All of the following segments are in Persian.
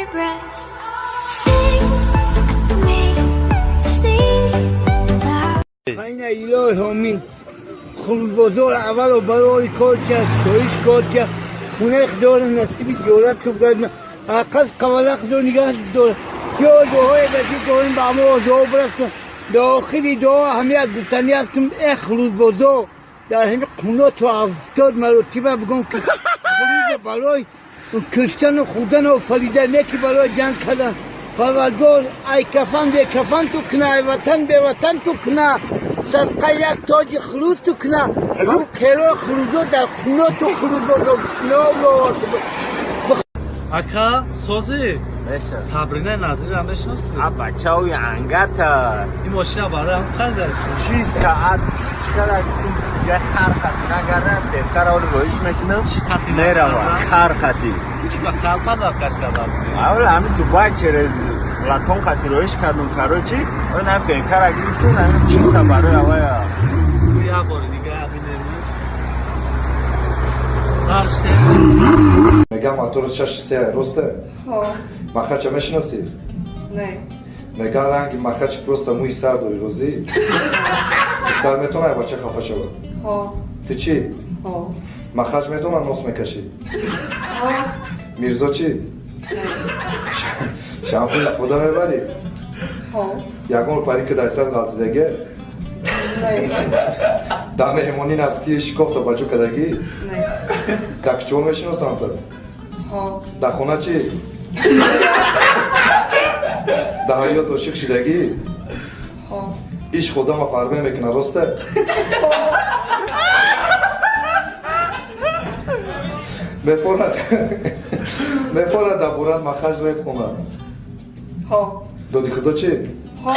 every breath. Sing me sleep now. این ایله همین خود بزرگ اول و برای کار کرد تویش کار کرد خونه خدار نصیبی زیارت رو بگرد اقص قبل خدار نگاه دار یا دوهای بسی داریم با ما دعا برسن داخلی دعا همیت گفتنی است که خلوص بزرگ در همین قنات و افتاد مراتبه بگم که خلوص برای کشتن و خودن و فریدن یکی برای جنگ کردن پروردگار ای کفن به کفن تو کنه ای وطن به وطن تو کنه صدقه یک تاج خلوص تو کنه رو کیرو خلوصو در خونه تو خلوصو بسلام اکا سازی بشه صبرینه نظیر هم بشناسی بچه های انگتا این ماشین برای هم خیلی چیست که چقدر گفتیم یه خرقتی نگردن بهتر اول رویش میکنم چی خطی نگردن خرقتی چی با خلقه در کش کردن اول همین تو باید چه لکن خطی رویش کردم کارو چی اول نه فکر اگه گفتون همین چیست برای اول یه بار دیگه همین نمیش سرشته میگم موتور 6 رسته ها مخچ میشناسی نه میگن رنگ مخچ پروست موی سر داری روزی دختر میتونه بچه خفه شود ها تو چی ها مخچ میتونه نوس میکشی ها میرزا چی شامپو استفاده میبری ها یگان پاری که در سر غلطیدگی نه دم همونی نسکی شکافت بچو کدگی نه ککچو میشناسم تو ها در خونه چی در حیات عاشق شدگی ها ایش خودم فرمه میکنه رسته میفورد در بورد مخرج روی خونه ها دادی خدا چی؟ ها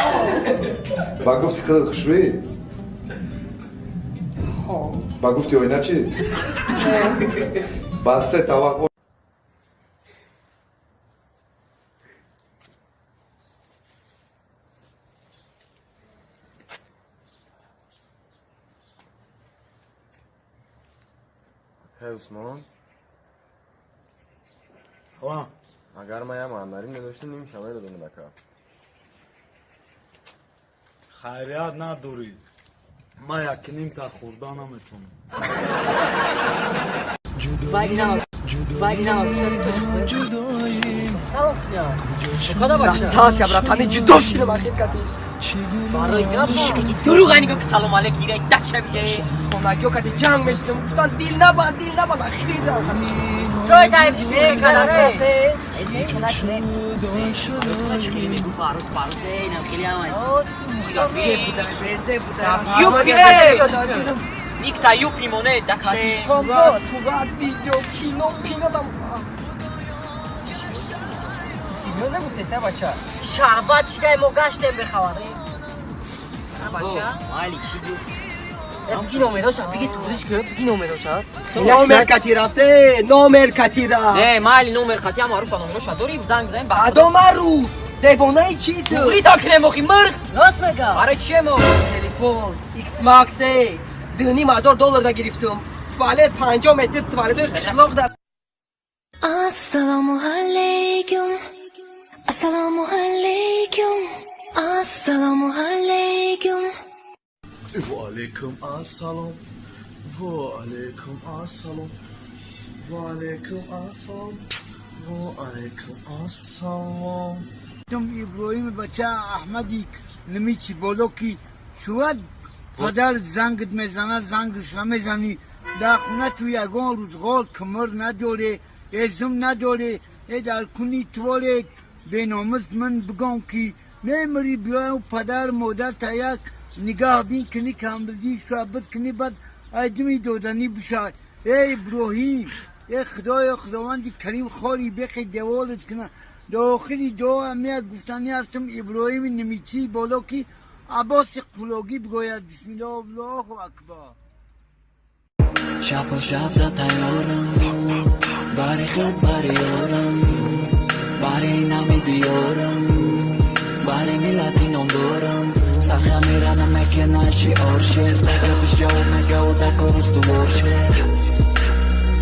با گفتی خدا خوشروی؟ ها با گفتی آینه چی؟ نه با سه توقع عثمان ها اگر ما یه معماری نداشتیم نمیشه باید بدون بکر خیریت نداری ما یکی نیم تا خوردان نمیتونم سلام کنیم کدا باشه تاس یا برای جدا شیرم اخیر کتیش برای هیچکی دروغ نگم که سلام علیک ایره دچه میشه کمکیو کتی جنگ میشتم گفتن دیل نبند اخیر روی تایپ چیزی کناره ازی کنش نه تو چی خیلی میگو فاروس اینم خیلی همه بیزه بودن یوپی نیکتا یوپی مونه دکشه تو باید ویدیو کینو پینو دم سیمیوزه گفته سه بچه شربت شده ما گشتیم بخواره سه بچه مالی چی بود بگی نومرو شد بگی توریش که بگی نومرو شد نومرکتی رفته نومرکتی رفت نه مالی نومرکتی هم معروف نومرو شد داریم زنگ بزنیم بعدا معروف دیوانه چی تو دوری تا کنه مخی مرد راست بگم برای چیه ما تلفن ایکس ماکس $2,500 دا گرفتم توالت 5 متر توالت قشلاق در Assalamu alaikum. Assalamu alaikum. Assalamu alaikum. وعلیکم السلام وعلیکم السلام وعلیکم السلام وعلیکم السلام تم ابراهیم بچه احمدی نمیچی بولو کی شود پدر زنگت میزنه زنگش نمیزنی در خونه تو یگان روزگار کمر نداره ازم نداره در کنی تواره به نامز من بگم که نمیری بیای و پدر مادر تا یک نگاه بین کنی کامبلدیش که بد کنی بد ایدمی دودنی بشای ای ابراهیم ای خداوندی کریم خاری بخی دوالت کنه داخلی دو همیه گفتنی هستم ابراهیم نمیچی بالا که عباس قلوگی بگوید بسم الله الله اکبر شب و شب دا تیارم باری خود باری یارم باری نمی دیارم باری میلتی نام دارم سرخم میرنم مکه نشی آرشیر بگه بشه و مگه و دکا روز تو بارشیر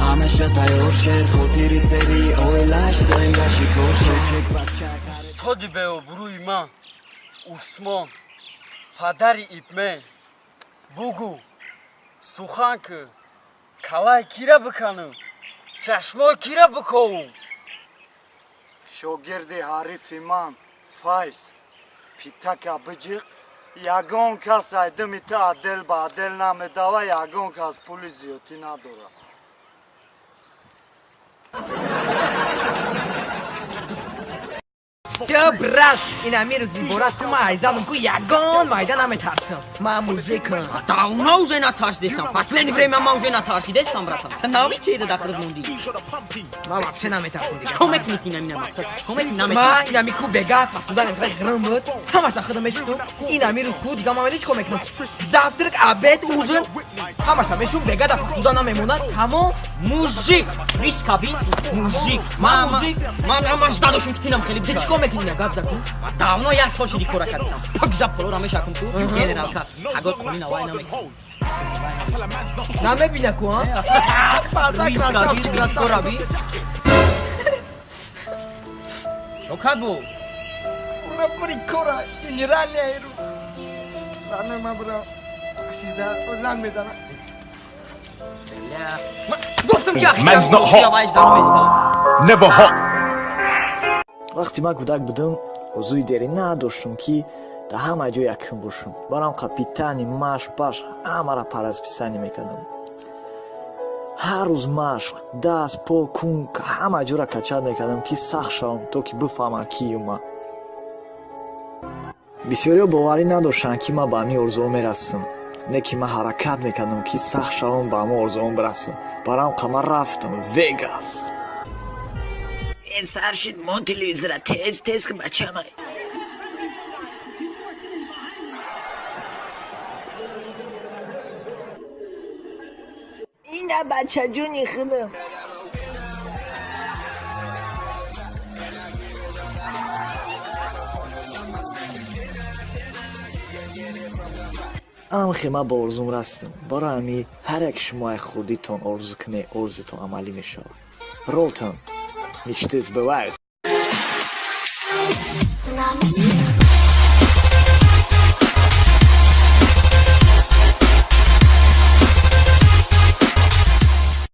همشه تیار شیر خودی ری سری اویل لشته گشی کشه چک بچه تادی به بروی من عثمان پدر ایپمه بگو سخن که کلای کیره بکنم چشمای کیره بکنم شاگرد حریف من فایز پیتکا بجیق یگان کس ایدمی تا دل با دل نمیده و یگان کس پولی زیادی نداره چه برات این امیر زیبورات تو майзаном ку ягон майдан наметарсам ман мужикам давно уже натарсидам последнее время ман уже натарсидеш там братан нави чида дахрад мунди ман вообще наметарсидам чко мекунити намина мақсад чко мекунити ман ин амир ку бега пасудан инқадр грам буд ҳамаш дахрад мешуд ин амир ку дига ман чко мекунам завтрак обед ужин ҳамаш мешун бега да пасудан намемонад тамом мужик рискаби мужик ман ҳамаш дадошум ки тинам хеле чко мекунина гап закун давно як сол шуди кора кардам пакза поло рамешакун ту генералка агор қони навай намекун намебина ку рискаби рискораби шокат бу уна пури кора генералия иру рано ма бро асизда озан мезана гуфтам ки Man's not hot. Never hot. وقتی من کودک بودم وضوی دیری نداشتم که در همه جا یکم باشم برام کاپیتانی مشق باش همه را پرسپیسانی میکردم هر روز مشق دست پا کون که همه جا را کچل میکردم که سخت شوم تا که بفهمم کی ما بسیاری باوری نداشتن که من به همین آرزوها میرسم نه که من حرکت میکردم که سخت شوم به همین آرزوها برسم برام که من رفتم وگاس امسر شد من تلویزیون تیز که بچه همه اینه بچه جونی خودم ام خیمه با ارزوم رستم برای همی هر یک شما خودیتون ارزو کنه ارزوتون عملی میشه رولتون Мечты сбываются.